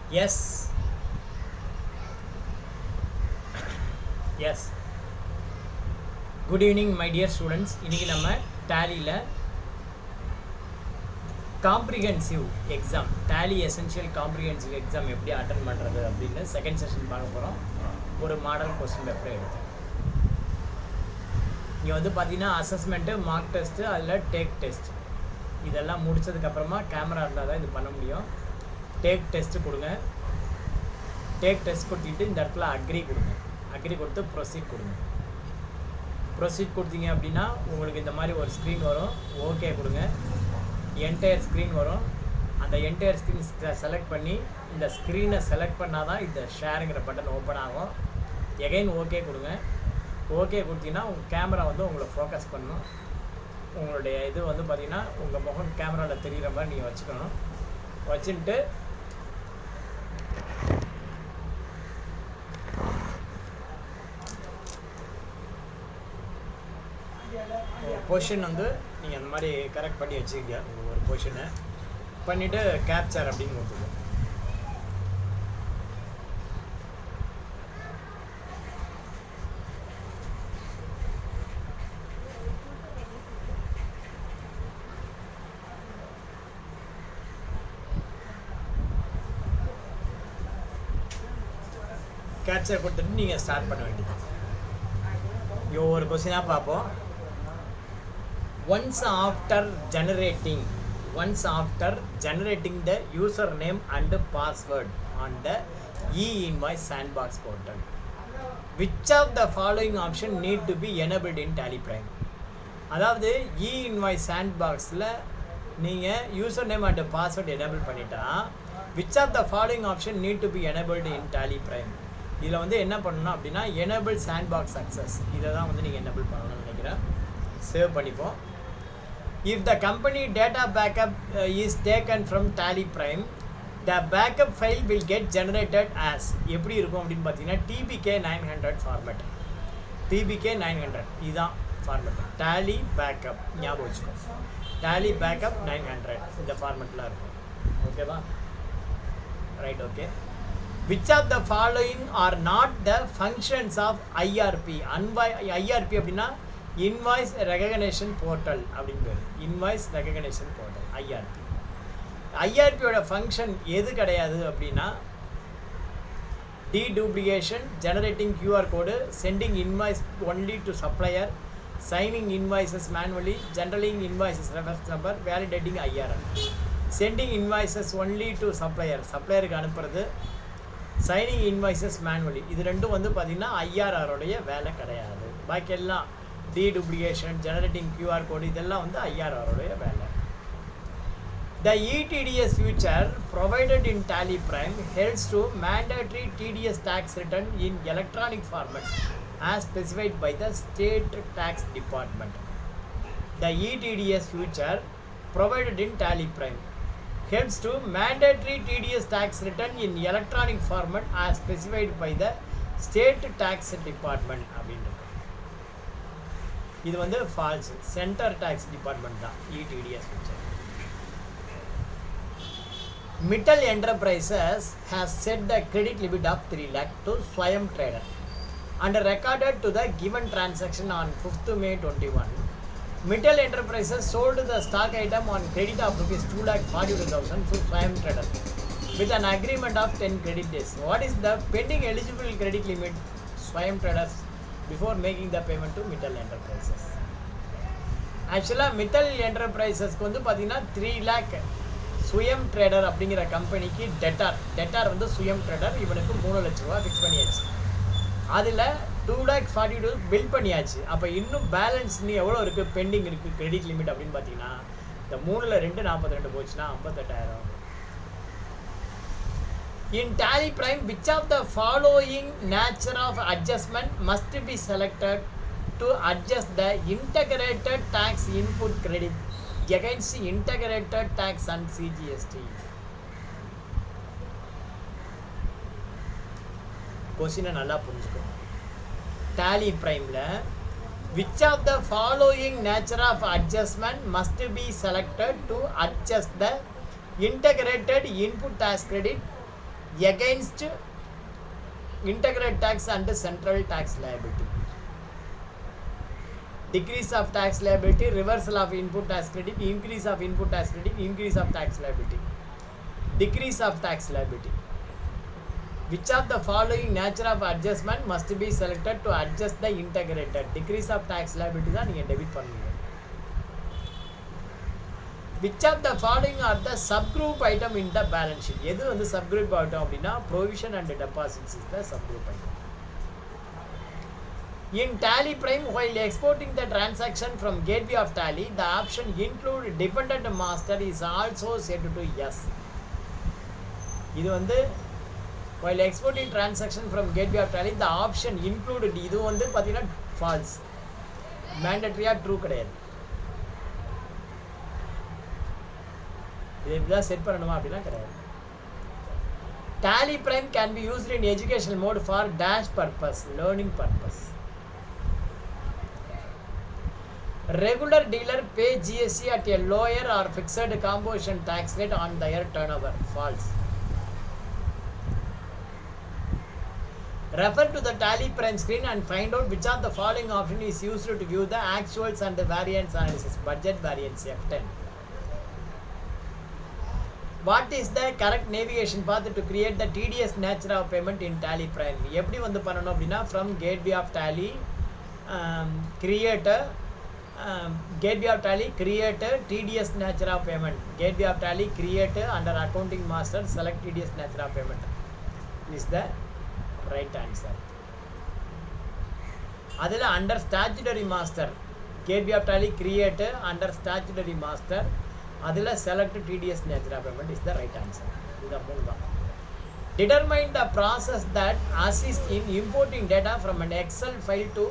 Yes, yes. Good evening, my dear students. இன்னைக்கு நம்ம டேலியில் comprehensive exam Tally essential comprehensive exam எப்படி attend பண்ணுறது அப்படின்னு செகண்ட் செஷன் பார்க்க போகிறோம். ஒரு மாடல் கொஸ்டின் பேப்பரை எடுத்து இங்கே வந்து பார்த்தீங்கன்னா அசஸ்மெண்ட்டு, மார்க் டெஸ்ட்டு, அதில் டேக் டெஸ்ட் இதெல்லாம் முடித்ததுக்கப்புறமா கேமரா இருந்தால் தான் இது பண்ண முடியும். டேக் டெஸ்ட்டு கொடுங்க. டேக் டெஸ்ட் கொடுத்துட்டு இந்த இடத்துல அக்ரி கொடுங்க. அக்ரி கொடுத்து ப்ரொசீட் கொடுங்க. ப்ரொசீட் கொடுத்தீங்க அப்படின்னா உங்களுக்கு இந்த மாதிரி ஒரு ஸ்க்ரீன் வரும். ஓகே கொடுங்க. என்டையர் ஸ்க்ரீன் வரும். அந்த என்டையர் ஸ்க்ரீன் செலக்ட் பண்ணி இந்த ஸ்க்ரீனை செலக்ட் பண்ணால் தான் இந்த ஷேருங்கிற பட்டன் ஓப்பன் ஆகும். எகைன் ஓகே கொடுங்க. ஓகே கொடுத்தீங்கன்னா உங்கள் கேமரா வந்து உங்களை ஃபோக்கஸ் பண்ணணும். உங்களுடைய இது வந்து பார்த்திங்கன்னா உங்கள் முகம் கேமராவில் தெரிகிற மாதிரி நீங்கள் வச்சுக்கணும். வச்சுட்டு பொசிஷன் வந்து நீங்கள் அந்த மாதிரி கரெக்ட் பண்ணி வச்சுக்கங்க. ஒரு பொசிஷனை பண்ணிவிட்டு கேப்சர் அப்படின்னு கொடுத்துருங்க. கேப்சர் கொடுத்துட்டு நீங்கள் ஸ்டார்ட் பண்ண வேண்டியது. ஒவ்வொரு கொஸ்டினாக பார்ப்போம். Once after generating the username and password on the e-invoice sandbox portal, which of the following option need to be enabled in Tally Prime? அதாவது e-invoice sandboxல நீங்கள் username and password enable பண்ணிட்டா which of the following option need to be enabled in Tally Prime? இதில் வந்து என்ன பண்ணணும் அப்படின்னா enable sandbox access இதை தான் வந்து நீங்கள் enable பண்ணணும்னு நினைக்கிறேன். சேவ் பண்ணிப்போம். If the company data backup is taken from Tally Prime, the backup file will get generated as எப்படி இருக்கும் அப்படின்னு பார்த்தீங்கன்னா TBK 900 ஃபார்மேட். TBK 900 இதுதான் ஃபார்மேட். Tally backup ஞாபகம் வச்சுக்கோ. Tally backup 900 இந்த ஃபார்மேட்டில் இருக்கும். ஓகேவா? Right. Okay. Which of the following are not the functions of IRP? IRP அப்படின்னா இன்வாய்ஸ் ரெகக்னேஷன் போர்ட்டல் அப்படின்னு பேர். Invoice recognition portal IRP. ஐஆர்பியோட ஃபங்க்ஷன் எது கிடையாது அப்படின்னா deduplication, generating QR code, sending invoice only to supplier, signing invoices manually, generating invoices reference number, validating IRM. Sending invoices only to supplier, சப்ளையருக்கு அனுப்புறது, signing invoices manually இது ரெண்டும் வந்து பார்த்திங்கன்னா ஐஆர்ஆருடைய வேலை கிடையாது. பாக்கி எல்லாம் டீடூப்ளிகேஷன், ஜெனரேட்டிங் கியூஆர் கோடு இதெல்லாம் வந்து ஐஆர்ஆருடைய வேலை. The ETDS feature provided in Tally Prime helps to mandatory TDS tax return in electronic format as specified by the State Tax Department. The ETDS feature provided in Tally Prime helps to mandatory TDS tax return in electronic format as specified by the State Tax Department அப்படின்றது. இது வந்து falls. Centre tax department தான் ETDS feature. Mittal Enterprises has set the credit limit of 3 lakh to Swayam Trader and recorded to the given transaction on 5th May 21. Mittal Enterprises sold the stock item on credit of rupees 2,42,000 to Swayam Trader with an agreement of 10 credit days. What is the pending eligible credit limit Swayam Traders before making the payment to Mittal Enterprises? ஆக்சுவலாக Mittal Enterprisesக்கு வந்து பார்த்தீங்கன்னா 3 lakh சுயம் trader அப்படிங்கிற கம்பெனிக்கு debtor வந்து சுயம் trader இவனுக்கு 3 லட்ச ரூபா ஃபிக்ஸ் பண்ணியாச்சு. அதில் 2,42,000 பில் பண்ணியாச்சு. அப்போ இன்னும் பேலன்ஸ் இன்னும் எவ்வளோ இருக்குது, பெண்டிங் இருக்குது கிரெடிட் லிமிட் அப்படின்னு பார்த்தீங்கன்னா இந்த 3ல் 2 42 போச்சுன்னா 58,000. In Tally Prime, which of the following nature of adjustment must be selected to adjust the integrated tax input credit against integrated tax and CGST? கொஸ்டினை நல்லா புரிஞ்சுக்கணும். Tally Primeல which of the following nature of adjustment must be selected to adjust the integrated input tax credit against integrated tax and central tax liability. Decrease of tax liability, reversal of input tax credit, increase of input tax credit, increase of tax liability, decrease of tax liability. Which of the following nature of adjustment must be selected to adjust the integrated? Decrease of tax liability தான் நீங்கள் debit பண்ணுவீங்க. Which of the following are the subgroup item in the balance sheet? எது வந்து subgroup item அப்படின்னா provision and deposits is the subgroup item. In Tally Prime, while exporting the transaction from gateway of Tally, the option include dependent master is also set to yes. இது வந்து while exporting transaction from gateway of Tally, the option included இது வந்து பார்த்தீங்கன்னா false. Mandatory true கிடையாது. இதை இப்படிதான் set பண்ணணுமா அப்படின்னா கிடையாது. Tally Prime can be used in educational mode for dash purpose, learning purpose. Regular dealer pay GST at a lower or fixed composition tax rate on their turnover. False. Refer to the Tally Prime screen and find out which of the following option is used to view the actuals and the variance analysis. Budget variance F10. What is the correct navigation path to create the TDS nature of payment in Tally Prime? எப்படி வந்து பண்ணணும் அப்படின்னா from gateway of Tally create a gateway of Tally create a TDS nature of payment. Gateway of Tally create under accounting master select TDS nature of payment. Is the right answer. அதில் under statutory master gateway of Tally create under statutory master அதில் select TDS nature of payment is the right answer. இது மூணு தான். Determine the process that assists in importing data from an Excel file to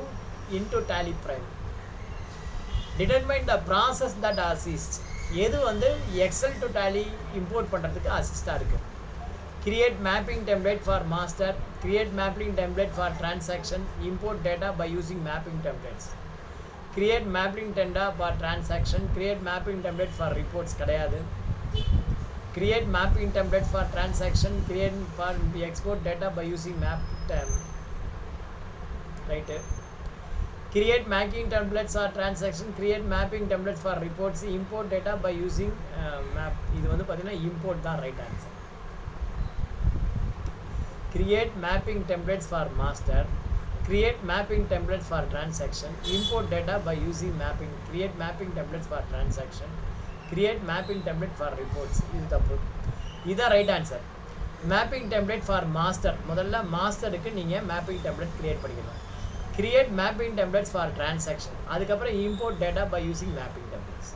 into Tally Prime. Determine the process that assists. எது வந்து Excel to Tally import பண்ணுறதுக்கு அசிஸ்டாக இருக்குது. Create mapping template for master, create mapping template for transaction, import data by using mapping templates. Create mapping data for transaction, create mapping template for reports கிடையாது. Create mapping template for transaction, create for export data by using map right. Create mapping templates for transaction, create mapping templates for reports, import data by using map. இது வந்து பார்த்தீங்கன்னா import தான் right answer. Create mapping templates for master, create mapping templates for transaction, import data by using mapping, create mapping templates for transaction, create mapping template for reports. இது தப்பு. இதுதான் right answer. Mapping template for master. முதல்ல மாஸ்டருக்கு நீங்கள் mapping template create பண்ணிக்கணும். Create mapping templates for transaction. அதுக்கப்புறம் import data by using mapping templates.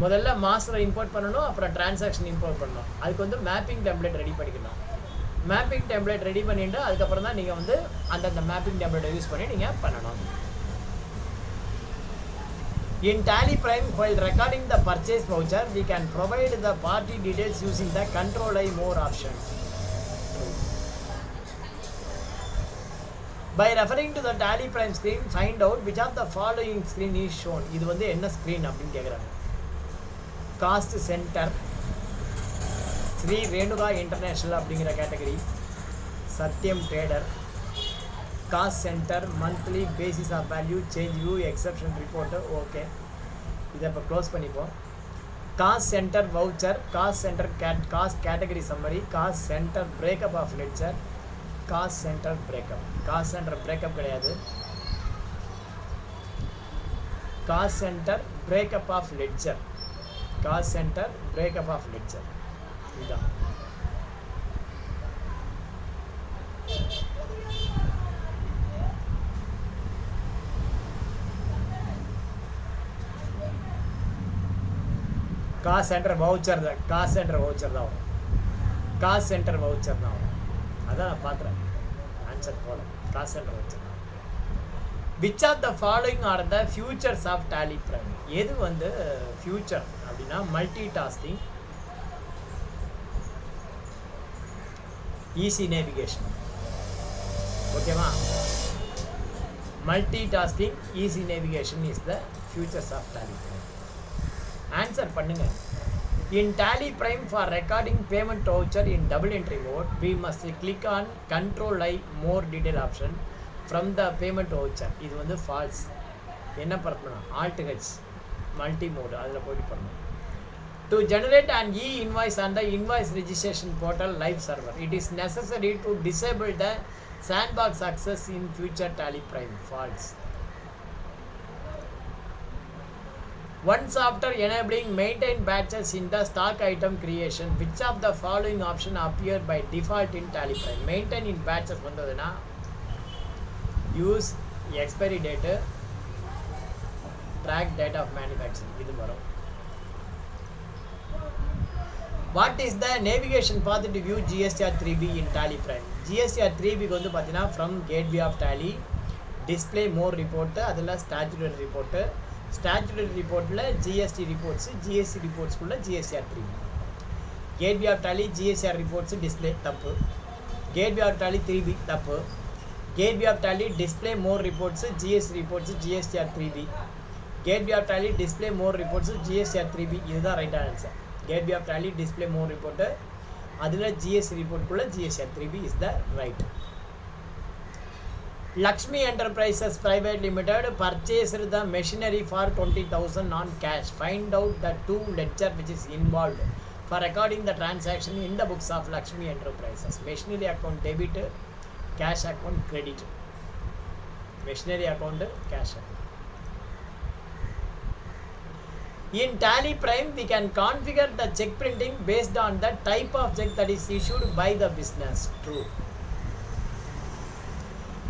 முதல்ல மாஸ்டரை இம்போர்ட் பண்ணணும், அப்புறம் டிரான்சாக்ஷன் இம்போர்ட் பண்ணணும். அதுக்கு வந்து மேப்பிங் டெம்ப்ளேட் ரெடி பண்ணிக்கணும். மேப்பிங் டெம்ப்ளேட் ரெடி பண்ணிட்டு அதுக்கப்புறம் தான் நீங்கள் வந்து அந்தந்த மேப்பிங் டெம்ப்ளேட்டை யூஸ் பண்ணி நீங்கள் பண்ணணும். In Tally Prime, while recording the purchase voucher, we can provide the party details using the Control I More option. By referring to the Tally Prime screen, find out which of the following screen is shown. இது வந்து என்ன screen அப்படின்னு கேட்குறாங்க. Cost centre, Shri Renuka international அப்படிங்கிற category, Satyam trader, cost centre, monthly basis of value, change view, exception report. Okay, இதை இப்போ close பண்ணிப்போம். Cost centre voucher, cost centre cost category summary, cost centre breakup of ledger, cost centre breakup. Cost centre breakup கிடையாது, cost centre breakup of ledger, cost centre breakup of ledger. இதுதான் cost centre voucher தான். Cost centre voucher தான் வரும். Cost centre voucher தான் வரும். அதான் நான் பார்க்குறேன், ஆன்சர் போல. காஸ்ட் சென்டர் வவுச்சர் தான். Which of the following are the features of Tally Prime? எது வந்து ஃபியூச்சர் அப்படின்னா மல்டி டாஸ்கிங், ஈஸி நேவிகேஷன். ஓகேவா? Multitasking, easy navigation is the features of Tally Prime. Answer பண்ணுங்க. In Tally Prime, for recording payment voucher in double entry mode, we must click on Control I more detail option from the payment voucher. இது வந்து false. என்ன பண்ணணும்? Alt H multi mode அதில் போய் பண்ணணும். To generate an e-invoice on the invoice registration portal live server, it is necessary to disable the sandbox access in future Tally Prime. False. Once after enabling maintain batches in the stock item creation, which of the following option appear by default in Tally Prime? Maintain in batches vandaduna use expiry date, track date of manufacturing idu varum. What is the navigation path to view GSTR 3B in Tally Prime? GSTR 3B க்கு வந்து பாத்தீனா from gateway of Tally display more report adula statutory report statutory reportல GST reports GST reports குள்ள GSTR 3B gateway of Tally GSTR reports display தப்பு gateway of Tally 3B தப்பு gateway of Tally display more reports GST reports GSTR 3B gateway of Tally display more reports GSTR 3B இதுதான் right answer gateway of Tally display more report adula GST report kulla GSTR 3B is the right. Lakshmi Enterprises Private Limited purchased the machinery for 20,000 on cash. Find out the two ledger which is involved for recording the transaction in the books of Lakshmi Enterprises. Machinery account debit, cash account credit. Machinery account, cash account. In Tally Prime, we can configure the check printing based on the type of check that is issued by the business. True.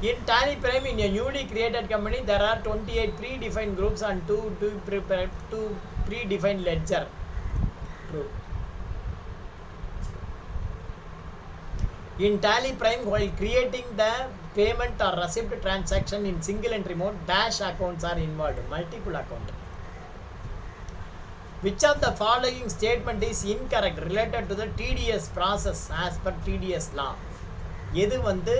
In Tally Prime, in a newly created company, there are 28 predefined groups and two predefined ledger. True. In Tally Prime, while creating the payment or receipt transaction in single entry mode, dash accounts are involved. Multiple account. Which of the following statement is incorrect related to the TDS process as per TDS law? எது வந்து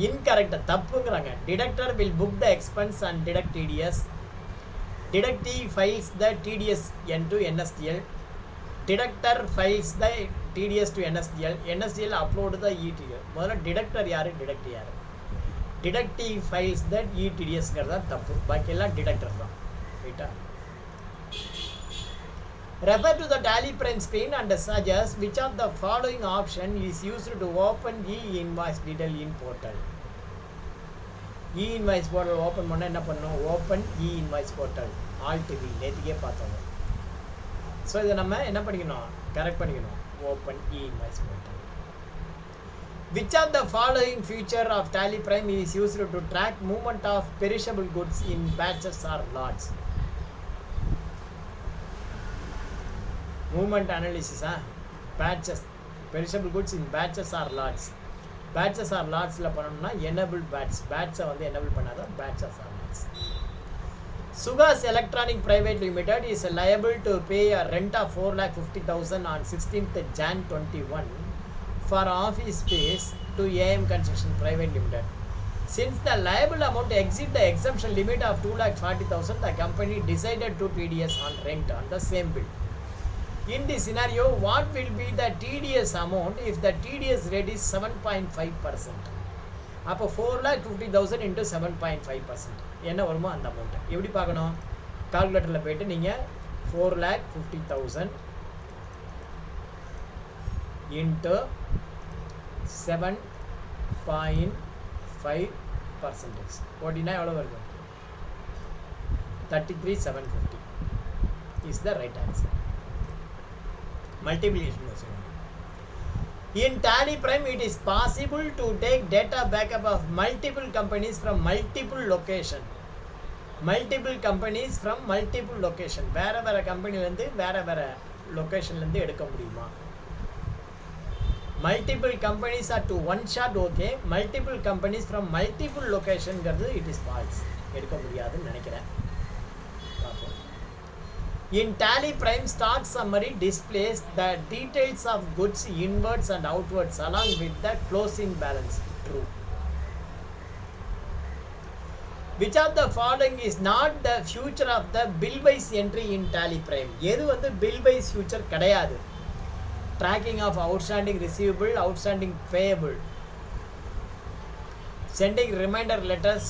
incorrect தப்புங்கறாங்க. Deductor will book the expense and deduct TDS. Deductee files the TDS into NSDL. Deductor files the TDS to NSDL. NSDL upload the ETDS. முதல்ல deductor யாரு deduct யாரு? Deductee files the ETDSங்கறத தப்பு. பாக்கி எல்லாம் deductor தான். ரைட்டா? Refer to the Tally Prime screen and suggest which of the following option is used to open e-invoice detail in portal. E-invoice portal open பண்ண என்ன பண்ணணும்? Open e-invoice portal. Alt V நேத்திக்கே பார்த்தோம். So இதை நம்ம என்ன பண்ணிக்கணும்? கரெக்ட் பண்ணிக்கணும். Open e-invoice portal. Which of the following feature of Tally Prime is used to track movement of perishable goods in batches or lots? Movement analysis, batches, perishable goods in batches or lots. Batches or lots la பண்ணனும்னா enable batch வந்து enable பண்ணாத batches or lots. Sugas Electronic Private Limited is liable to pay a rent of 4,50,000 on 16th Jan 21 for office space to AM Construction Private Limited. Since the liable amount exceeds the exemption limit of 2,40,000, the company decided to TDS on rent on the same bill. In this scenario, what will be the TDS amount if the TDS rate is 7.5%? அப்போ 4,50,000 into 7.5% என்ன வருமோ அந்த amount எப்படி பார்க்கணும்? கால்குலேட்டரில் போயிட்டு நீங்கள் 4,50,000 into 7.5% போட்டினா எவ்வளோ வருது? 33,750 is the right answer. Multiplication. In Tally Prime, it is possible to take data backup of multiple companies from multiple location. Multiple companies from multiple location. வேற கம்பெனிலேருந்து வேற லொக்கேஷன்லேருந்து எடுக்க முடியுமா? Multiple companies are to one shot okay. Multiple companies from multiple locationங்கிறது it is false. எடுக்க முடியாதுன்னு நினைக்கிறேன். In Tally Prime, stock summary displays the details of goods inwards and outwards along with the closing balance. True. which of the following is not the future of the bill wise entry in tally prime? எது வந்து bill wise future கிடையாது. Tracking of outstanding receivable, outstanding payable, sending reminder letters,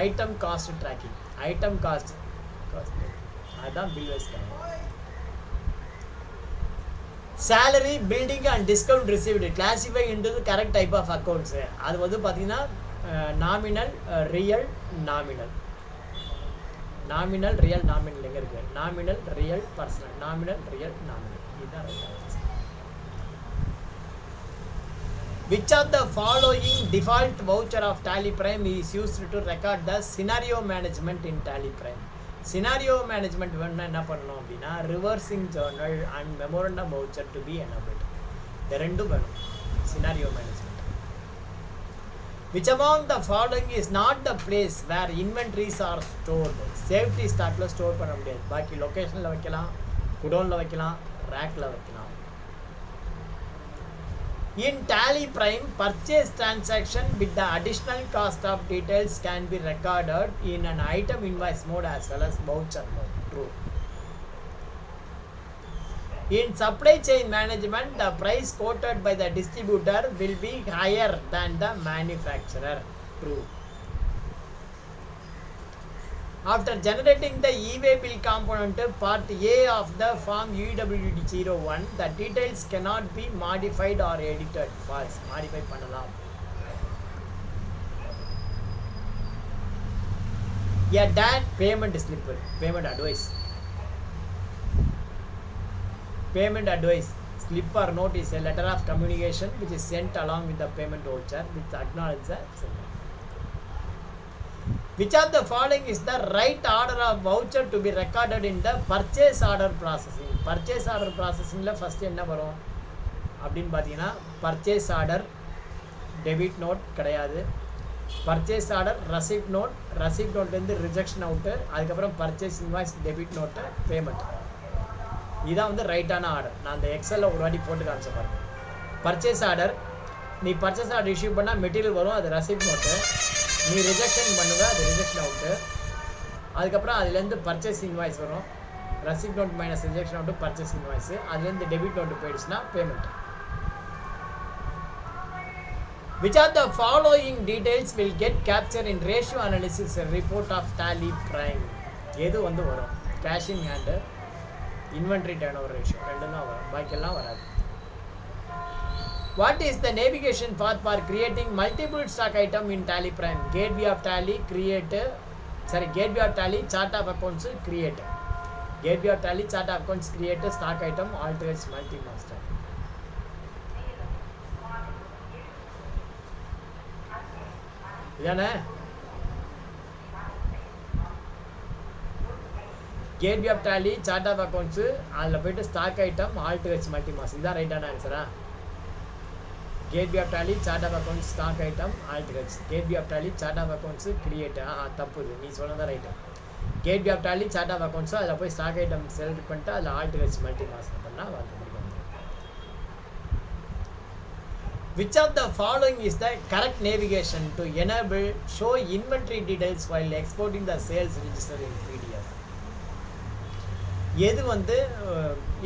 item cost tracking, item cost அதான் bill wise கிடையாது. Salary, building and discount received classify into the correct type of accounts. அது வந்து பார்த்தீங்கன்னா nominal, real, nominal. Nominal, real, nominal எங்கே இருக்குது? Nominal, real, personal. Nominal, real, nominal. இதுதான் right. Which of the following default voucher of Tally Prime is used to record the scenario management in Tally Prime? Scenario management வேணும்னா என்ன பண்ணணும் அப்படின்னா reversing journal and memorandum voucher to be enabled. இந்த ரெண்டும் வேணும் scenario management. Which among the following is not the place where inventories are stored? Safety stockல store பண்ண முடியாது. பாக்கி லொகேஷனில் வைக்கலாம், குடோனில் வைக்கலாம், ரேக்கில் வைக்கலாம். In Tally Prime, purchase transaction with the additional cost of details can be recorded in an item invoice mode as well as voucher mode. True. In supply chain management, the price quoted by the distributor will be higher than the manufacturer. True. After generating the e-way bill component part A of the form UWD01, the details cannot be modified or edited. False. Modify பண்ணலாம். A DAT payment slip, payment advice. Payment advice slip or note is a letter of communication which is sent along with the payment voucher which acknowledges the sender. Which of the following is the right order of voucher to be recorded in the purchase order processing? Purchase order processing la first என்ன வரும் அப்படினு பாத்தீங்கன்னா purchase order debit note கிடையாது. purchase order receipt note ல இருந்து rejection out, அதுக்கு அப்புறம் purchase invoice debit note payment. இதான் வந்து ரைட்டான ஆர்டர். நான் அந்த எக்ஸல்ல ஒரு வாட்டி போட்டு காமிச்ச பாருங்க. பர்ச்சேஸ் ஆர்டர், நீ பர்ச்சேஸ் ஆர்டர் இஷ்யூ பண்ணால் மெட்டீரியல் வரும், அது ரெசிப்ட் நோட்டு. நீ ரிஜெக்ஷன் பண்ணுவ, அது ரிஜெக்ஷன் அவுட்டு. அதுக்கப்புறம் அதுலேருந்து பர்ச்சேஸ் இன்வாய்ஸ் வரும், receipt note minus rejection out purchase invoice. அதுலேருந்து டெபிட் நோட்டு போயிடுச்சுன்னா payment. Which of the following details will get captured in ratio analysis report of Tally Prime? எது வந்து வரும்? Cash in hand, inventory turnover ratio ரெண்டும் தான் வரும், பாக்கியெல்லாம் வராது. What is the navigation path for creating multiple stock item in Tally Prime? Gateway of Tally, Gateway of Tally, chart of accounts, create. Gateway of Tally, chart of accounts, create, stock item, alternate, multi-master. இதானே Gateway of Tally, chart of accounts, அதில் போய்ட்டு stock item, Alt H multi mass. இதுதான் ரைட்டான ஆன்சரா? Gateway of Tally, chart of accounts, stock item, Alt H. Gateway of Tally, chart of accounts, create. தப்பு, நீ சொன்னதான் right. Gateway of Tally, chart of accounts, அதில் போய் ஸ்டாக் ஐட்டம் செலக்ட் பண்ணிட்டு அதில் ஆல்ட் ஹெச் மல்டி மாஸ் பண்ணால் வந்து முடியும். Which of the following is the correct navigation to enable show inventory details while exporting the sales register in PDF? எது வந்து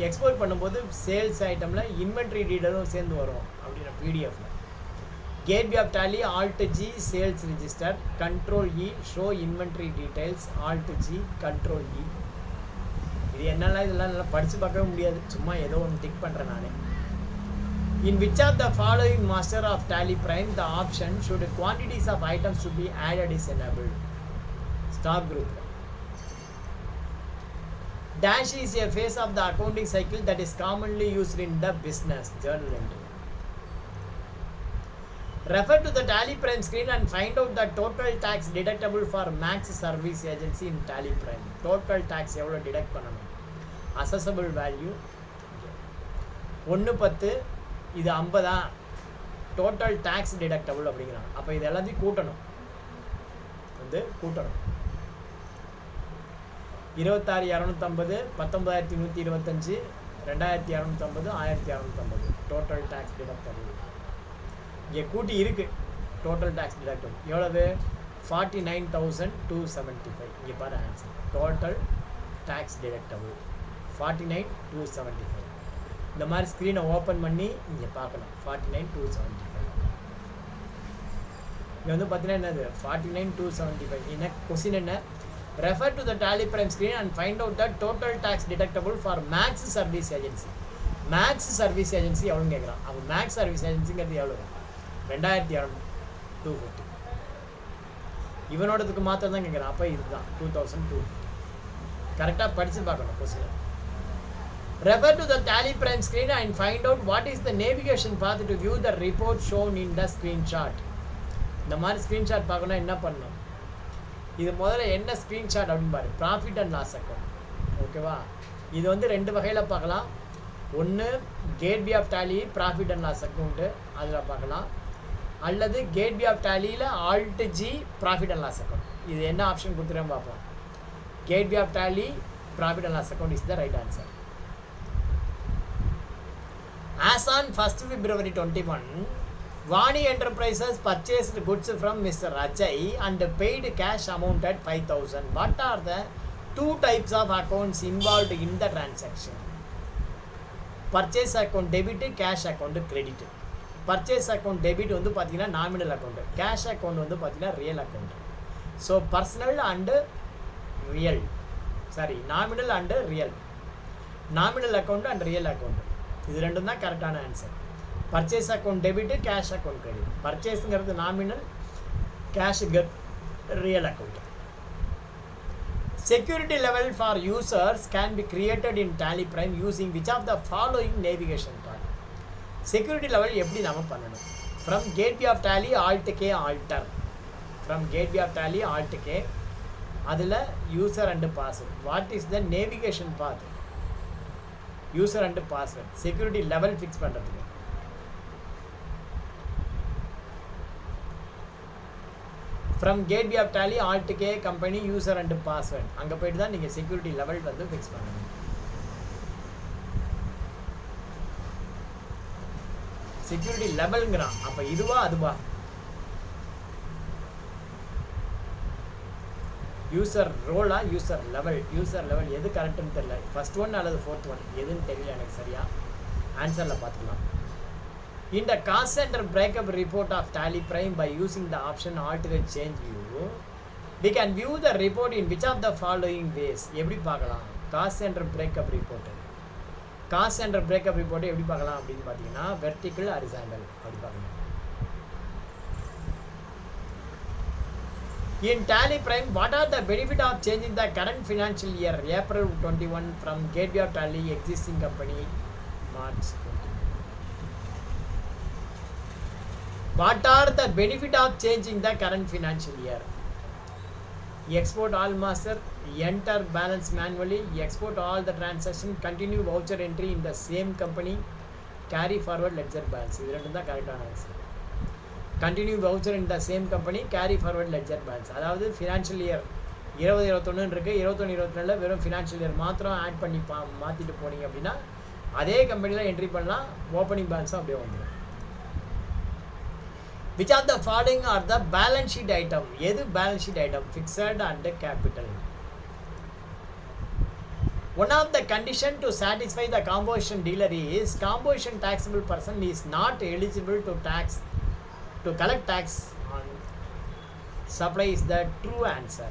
export பண்ணும்போது சேல்ஸ் ஐட்டமில் இன்வென்ட்ரி டீட்டெயிலும் சேர்ந்து வரும் அப்படின்ற பிடிஎஃப்ல. Gateway of Tally, Alt G, sales register, control E, show inventory details, Alt G, control E. இது என்னெல்லாம் இதெல்லாம் நல்லா படித்து பார்க்கவே முடியாது, சும்மா ஏதோ ஒன்று டிக் பண்ணுறேன் நானே. In which of the following master of Tally Prime the option should quantities of items to be added is enabled? Stock group. Dash is a phase of the accounting cycle that is commonly used in the business journal entry. Refer to the Tally Prime screen and find out the total tax deductible for Max Service Agency in Tally Prime. Total tax எவ்வளோ detect பண்ணணும்? Assessable value 110, இது 50, total tax deductible அப்படிங்கிறாங்க. அப்போ இது எல்லாத்தையும் கூட்டணும், வந்து கூட்டணும். 26,250, 19,125, 2,250, 1,250 டோட்டல் டேக்ஸ் டிடக்டபிள். இங்கே கூட்டி இருக்குது டோட்டல் டேக்ஸ் டிடக்டபிள் எவ்வளவு? 49,275. இங்கே பாரு ஆன்சர். Total tax deductible 49,275. இந்த மாதிரி ஸ்க்ரீனை ஓப்பன் பண்ணி இங்கே பார்க்கலாம். 49,275. இங்கே வந்து பார்த்தீங்கன்னா என்னது 49,275. என்ன கொஸ்டின் என்ன? Refer to the Tally Prime screen and find out the total tax deductible for Max Service Agency. Max Service Agency எவ்வளோன்னு கேட்குறான். அவன் மேக்ஸ் சர்வீஸ் ஏஜென்சிங்கிறது எவ்வளோ? 2,250. இவனோடதுக்கு மாத்திரம் தான் கேட்குறான். அப்போ இதுதான் 2,250. கரெக்டாக படித்து பார்க்கணும் question. Refer to the tally prime screen and find out what is the navigation path to view the report shown in the screenshot. இந்த மாதிரி ஸ்க்ரீன்ஷாட் பார்க்கணும் என்ன பண்ணணும்? இது முதல்ல என்ன ஸ்க்ரீன்ஷாட் அப்படின்னு பாரு. Profit and loss account. ஓகேவா? இது வந்து ரெண்டு வகையில் பார்க்கலாம். ஒன்று gateway of Tally profit and loss account அதில் பார்க்கலாம். அல்லது கேட்வே ஆஃப் டேலியில் Alt G profit and loss account. இது என்ன ஆப்ஷன் கொடுத்துருன்னு பார்ப்போம். Gateway of Tally profit and loss account is the right answer. As on 1st February 21, Vani Enterprises purchased goods from Mr. Ajay and paid cash amount at 5,000. What are the two types of accounts involved in the transaction? Purchase account debit, cash account credit. Purchase account debit வந்து பார்த்தீங்கன்னா nominal account, cash account வந்து பார்த்தீங்கன்னா real account. So personal and real, sorry nominal and real, nominal account and real account, இது ரெண்டும் தான் கரெக்டான answer. Purchase account debit, cash account credit. பர்ச்சேஸுங்கிறது nominal, cash real account. Security level for users can be created in Tally Prime using which of the following navigation path? Security level எப்படி நாம பண்ணணும்? From gateway of Tally Alt K alter. From gateway of Tally Alt K. அதில் user and password. What is the navigation path? User and password. Security level fix பண்ணுறதுக்கு. From gateway of Tally Alt K company user and password. அங்கே போய்ட்டு தான் நீங்கள் security level வந்து fix பண்ணணும். Security லெவல்ங்கிறான். அப்போ இதுவா அதுவா? யூசர் ரோலா யூசர் லெவல்? யூசர் லெவல் எது கரெக்டுன்னு தெரியல. ஃபர்ஸ்ட் ஒன் அல்லது ஃபோர்த் ஒன் எதுன்னு தெரியல எனக்கு சரியா. ஆன்சரில் பார்த்துக்கலாம். In the cost center breakup report of Tally Prime, by using the option alternate change view, we can view the report in which of the following ways. எப்படி பார்க்கலாம்? Cost centre breakup report. Cost centre breakup report எப்படி பார்க்கலாம் அப்படின்னு பார்த்தீங்கன்னா vertical horizontal அப்படி பார்க்கலாம். In Tally Prime, what are the benefit of changing the current financial year April 21 from gateway of Tally existing company March 20? What are the benefit of changing the current financial year? Export all master, enter balance manually, export all the transaction, continue voucher entry in the same company, carry forward ledger balance. இது ரெண்டும் தான் கரெக்டான answer. Continue voucher in the same company, carry forward ledger balance. அதாவது financial year 2021 இருக்குது, 21-22 வெறும் financial year மாத்திரம் add பண்ணி மாற்றிட்டு போனீங்க அப்படின்னா அதே கம்பெனியில் என்ட்ரி பண்ணலாம், ஓப்பனிங் பேலன்ஸும் அப்படியே வந்துடும். Which of the following are the balance sheet item? எது balance sheet item? Fixed and capital. One of the condition to satisfy the composition dealer is composition taxable person is not eligible to collect tax on supply is the true answer.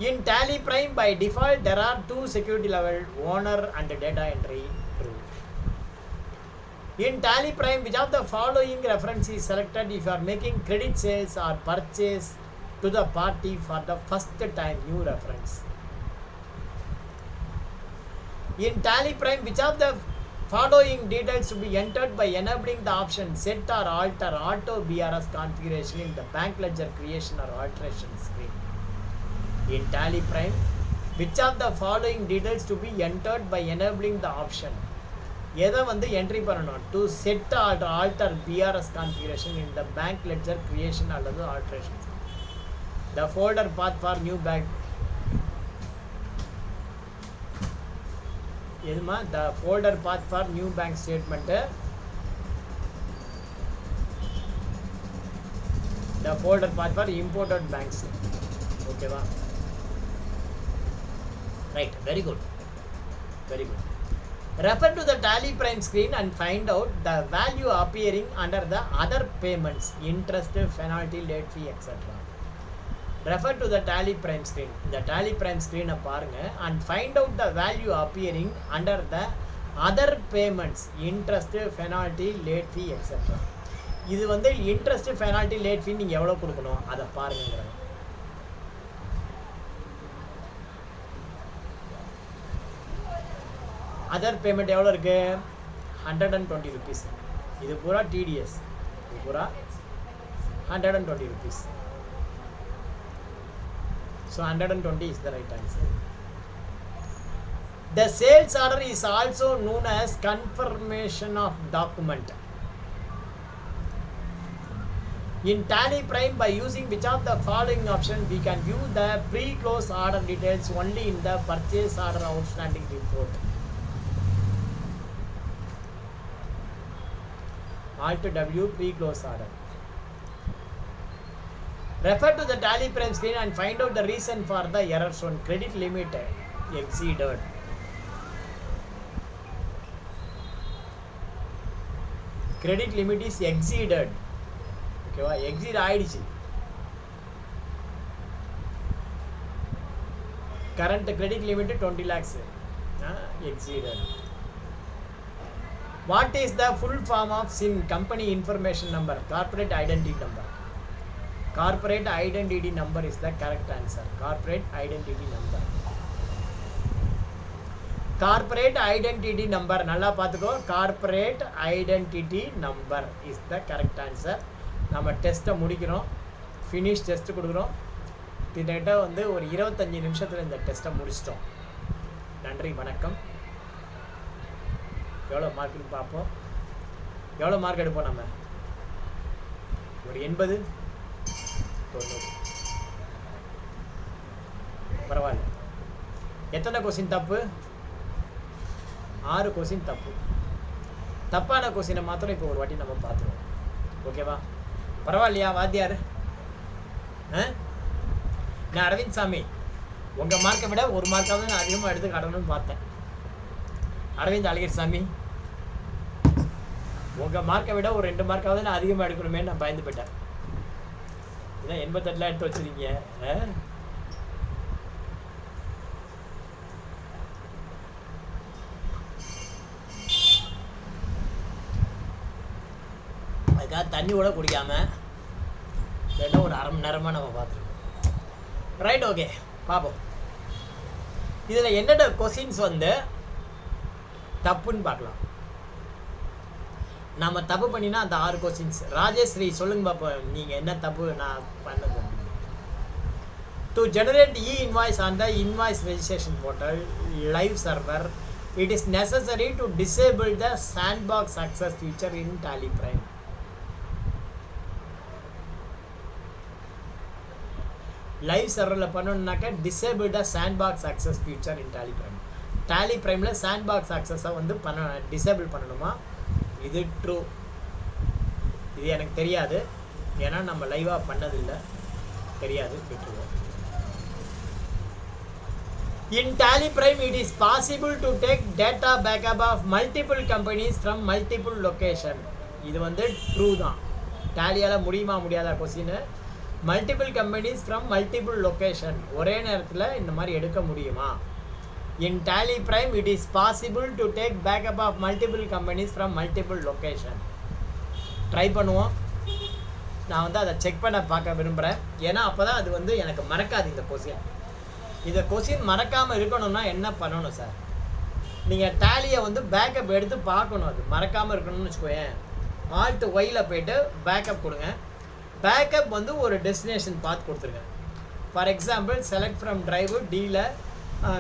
In Tally Prime, by default there are two security level, owner and data entry. True. In Tally Prime, which of the following reference is selected if you are making credit sales or purchase to the party for the first time? New reference. In Tally Prime, which of the following details to be entered by enabling the option set or alter auto BRS configuration in the bank ledger creation or alteration screen? In Tally Prime, which of the following details to be entered by enabling the option? எதை வந்து entry பண்ணணும்? To set or alter BRS configuration in the bank ledger creation அல்லது alteration. The folder path for new bank எதுமா? The folder path for new bank statement the folder path for imported banks. Okay va? Right, very good. Very good. Refer to the Tally Prime screen and find out the value appearing under the other payments, interest, penalty, late fee, etc. Refer to the Tally Prime screen. The Tally Prime screen பாருங்க and find out the value appearing under the other payments, interest, penalty, late fee, etc. இது வந்து interest, penalty, late fee நீங்க எவ்வளவு கொடுக்கணும் அதை பாருங்கங்கறாங்க. Other payment எவ்வளோ இருக்கு 120 rupees. இது பூரா TDS, இது பூரா 120 rupees. So 120 is the right answer. The sales order is also known as confirmation of document. In Tally Prime, by using which of the following option we can view the pre-close order details only in the purchase order outstanding report. Alt W, pre-close order. Refer to the Tally Prime screen and find out the reason for the error shown. Credit limit exceeded. Credit limit is exceeded. Okay va? Exceed ஆயிடுச்சு. Current credit limit 20 lakhs. Exceeded. What is the full form of SIN? Company information number, corporate identity number. Corporate identity number is the correct answer. Corporate identity number. Corporate identity number. நல்லா பார்த்துக்கோ. Corporate identity number is the correct answer. நம்ம டெஸ்ட்டை முடிக்கிறோம். Finish test கொடுக்குறோம். கிட்டத்தட்ட வந்து ஒரு 25 நிமிஷத்தில் இந்த டெஸ்ட்டை முடிச்சிட்டோம். நன்றி, வணக்கம். எவ்வளோ மார்க்குன்னு பார்ப்போம். எவ்வளோ மார்க் எடுப்போம் நம்ம? ஒரு 80, 90. பரவாயில்ல. எத்தனை கொஸ்டின் தப்பு? 6 கொஸ்டின் தப்பு. தப்பான கொஸ்டினை மாத்திரம் இப்போ ஒரு வாட்டி நம்ம பார்த்துருவோம். ஓகேவா? பரவாயில்லையா வாத்தியார்? நான் அரவிந்த் சாமி, உங்கள் மார்க்கை விட ஒரு மார்க்காவது நான் அதிகமாக எடுத்து காட்டணும்னு பார்த்தேன். அரவிந்த் அழகிர் சாமி, உங்கள் மார்க்கை விட ஒரு 2 மார்க்காவது நான் அதிகமாக எடுக்கணுமே நான் பயந்து போயிட்டேன். இதான் 88 எடுத்து வச்சுருக்கீங்க. அதுக்காக தண்ணி கூட குடிக்காமல் இல்லைன்னா ஒரு 1/2 மணி நேரமாக நம்ம பார்த்துருக்கோம். ரைட், ஓகே, பார்ப்போம். இதில் என்னென்ன கொஸ்டின்ஸ் வந்து தப்புன்னு பார்க்கலாம். நம்ம தப்பு பண்ணினா அந்த 6 கொஸ்டின்ஸ். ராஜேஸ்ரீ சொல்லுங்க பாப்போம், நீங்கள் என்ன தப்பு நான் பண்ணது? To generate e-invoice on the invoice registration portal live server, it is necessary to disable the sandbox access feature in Tally Prime. Live சர்வரில் பண்ணணுன்னாக்க disable the sandbox access feature in Tally Prime. Tally Primeல sandbox ஆக்சஸை வந்து disable பண்ணணுமா? இது true. இது எனக்கு தெரியாது, ஏன்னா நம்ம லைவாக பண்ணதில்லை, தெரியாது, விட்டுருவோம். In Tally Prime, it is possible to take data backup of multiple companies from multiple location. இது வந்து ட்ரூ தான். டேலியால் முடியுமா முடியாத question. Multiple companies from multiple location, ஒரே நேரத்தில் இந்த மாதிரி எடுக்க முடியுமா? In Tally Prime, it is possible to take backup of multiple companies from multiple location. Try பண்ணுவோம். நான் வந்து அதை செக் பண்ண பார்க்க விரும்புகிறேன், ஏன்னா அப்போ தான் அது வந்து எனக்கு மறக்காது இந்த கொஸ்டின். இந்த கொஸ்டின் மறக்காமல் இருக்கணும்னா என்ன பண்ணணும் சார்? நீங்கள் டேலியை வந்து பேக்கப் எடுத்து பார்க்கணும். அது மறக்காமல் இருக்கணும்னு வச்சுக்கோயேன். Alt Yல போய்ட்டு பேக்கப் கொடுங்க. பேக்கப் வந்து ஒரு டெஸ்டினேஷன் பார்த்து கொடுத்துருங்க. For example, select from drive டியில்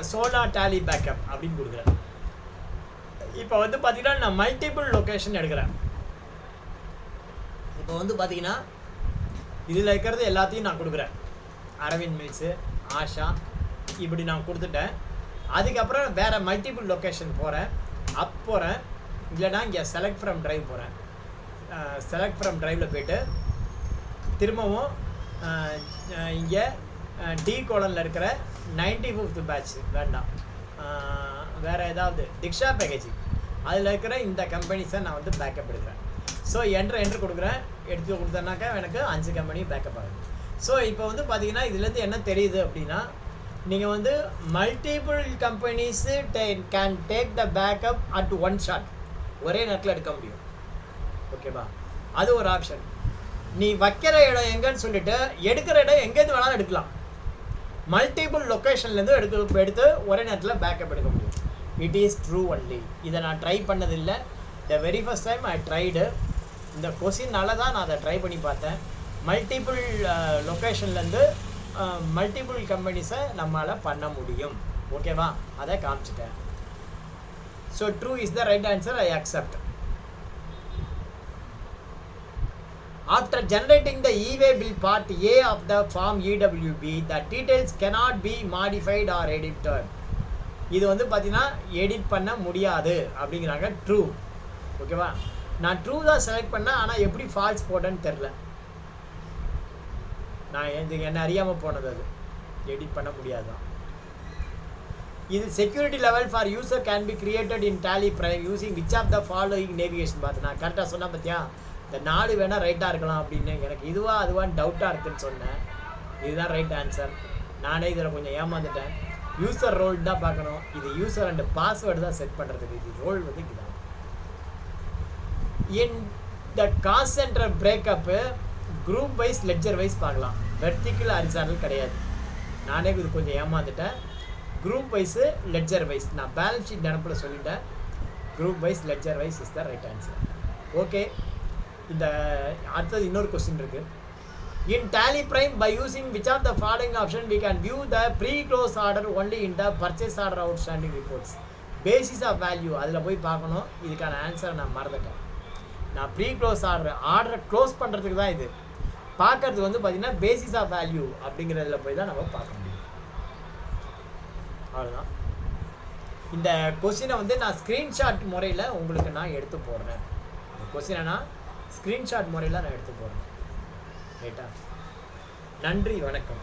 சோலா டேலி பேக்கப் அப்படின்னு கொடுக்குறேன். இப்போ வந்து பார்த்தீங்கன்னா நான் மல்டிபிள் லொக்கேஷன் எடுக்கிறேன். இப்போ வந்து பார்த்தீங்கன்னா இதில் இருக்கிறது எல்லாத்தையும் நான் கொடுக்குறேன். அரவிந்த் மில்ஸு, ஆஷா, இப்படி நான் கொடுத்துட்டேன். அதுக்கப்புறம் வேறு மல்டிபிள் லொக்கேஷன் போகிறேன், அப் போகிறேன், இல்லைனா இங்கே செலக்ட் ஃப்ரம் டிரைவ் போகிறேன். செலக்ட் ஃப்ரம் டிரைவில் போய்ட்டு திரும்பவும் இங்கே டி கோலனில் இருக்கிற 95th பேட்ச் வேண்டாம், வேறு ஏதாவது திக்ஷா பேக்கேஜிங் அதில் இருக்கிற இந்த கம்பெனிஸை நான் வந்து பேக்கப் எடுக்கிறேன். ஸோ என்ட்ரு கொடுக்குறேன். எடுத்து கொடுத்தேன்னாக்கா எனக்கு 5 கம்பெனி பேக்கப் ஆகுது. ஸோ இப்போ வந்து பார்த்தீங்கன்னா இதுலேருந்து என்ன தெரியுது அப்படின்னா, நீங்கள் வந்து multiple companies can take the backup at one shot, ஒரே நேரத்தில் எடுக்க முடியும். ஓகேவா? அது ஒரு ஆப்ஷன். நீ வைக்கிற இடம் எங்கன்னு சொல்லிட்டு எடுக்கிற இடம் எங்கேருந்து வேணாலும் எடுக்கலாம். மல்டிபிள் லொக்கேஷன்லேருந்து எடுத்து ஒரே நேரத்தில் பேக்கப் எடுக்க முடியும். It is true only. இதை நான் ட்ரை பண்ணதில்லை. The very first time I tried. இந்த கொஸ்டின்னால தான் நான் அதை ட்ரை பண்ணி பார்த்தேன். மல்டிபிள் லொக்கேஷன்லேருந்து மல்டிபிள் கம்பெனிஸை நம்மளால் பண்ண முடியும். ஓகேவா? அதை காமிச்சிட்டேன். So true is the right answer. I accept. After generating the e-way bill part A of the form EWB, the details cannot be modified or edited. இது வந்து பார்த்தீங்கன்னா எடிட் பண்ண முடியாது அப்படிங்கிறாங்க. ட்ரூ. ஓகேவா? நான் ட்ரூ தான் செலக்ட் பண்ணேன், ஆனால் எப்படி ஃபால்ஸ் போட்டேன்னு தெரில. நான் என்ன அறியாமல் போனது. அது எடிட் பண்ண முடியாதான். இது security level for user can be created in Tally Prime using which of the following navigation. பார்த்து நான் கரெக்டாக சொன்னேன் பார்த்தியா? இந்த 4 வேணால் ரைட்டாக இருக்கலாம் அப்படின்னு எனக்கு அதுவான்னு டவுட்டாக இருக்குதுன்னு சொன்னேன். இதுதான் ரைட் ஆன்சர். நானே இதில் கொஞ்சம் ஏமாந்துட்டேன். யூசர் ரோல் தான் பார்க்கணும். இது யூசர் அண்ட் பாஸ்வேர்டு தான் செட் பண்ணுறதுக்கு. இது ரோல் வந்து இதுதான். In the cost centre breakup group wise ledger wise பார்க்கலாம். வெர்டிக்கல் ஹரிசாண்டல் கிடையாது. நானே இது கொஞ்சம் ஏமாந்துட்டேன். Group wise ledger wise. நான் பேலன்ஸ் ஷீட் நினப்பில் சொல்லிட்டேன். Group wise ledger wise is the right answer. Okay. இந்த அடுத்தது இன்னொரு கொஸ்டின் இருக்குது. In Tally Prime by using which of the following option we can view the pre close order only in the purchase order outstanding reports. Basis of value அதில் போய் பார்க்கணும். இதுக்கான ஆன்சரை நான் மறந்துட்டேன். நான் ப்ரீ க்ளோஸ் ஆர்டரை க்ளோஸ் பண்ணுறதுக்கு தான் இது பார்க்கறது. வந்து பார்த்தீங்கன்னா பேசிஸ் ஆஃப் வேல்யூ அப்படிங்கிறதுல போய் தான் நம்ம பார்க்க முடியும். அவ்வளோதான். இந்த கொஸ்டினை வந்து நான் ஸ்க்ரீன்ஷாட் முறையில் உங்களுக்கு நான் எடுத்து போடுறேன். கொஸ்டினை நான் ஸ்க்ரீன்ஷாட் முறையில் நான் எடுத்து போடுறேன். ரைட்டா? நன்றி, வணக்கம்.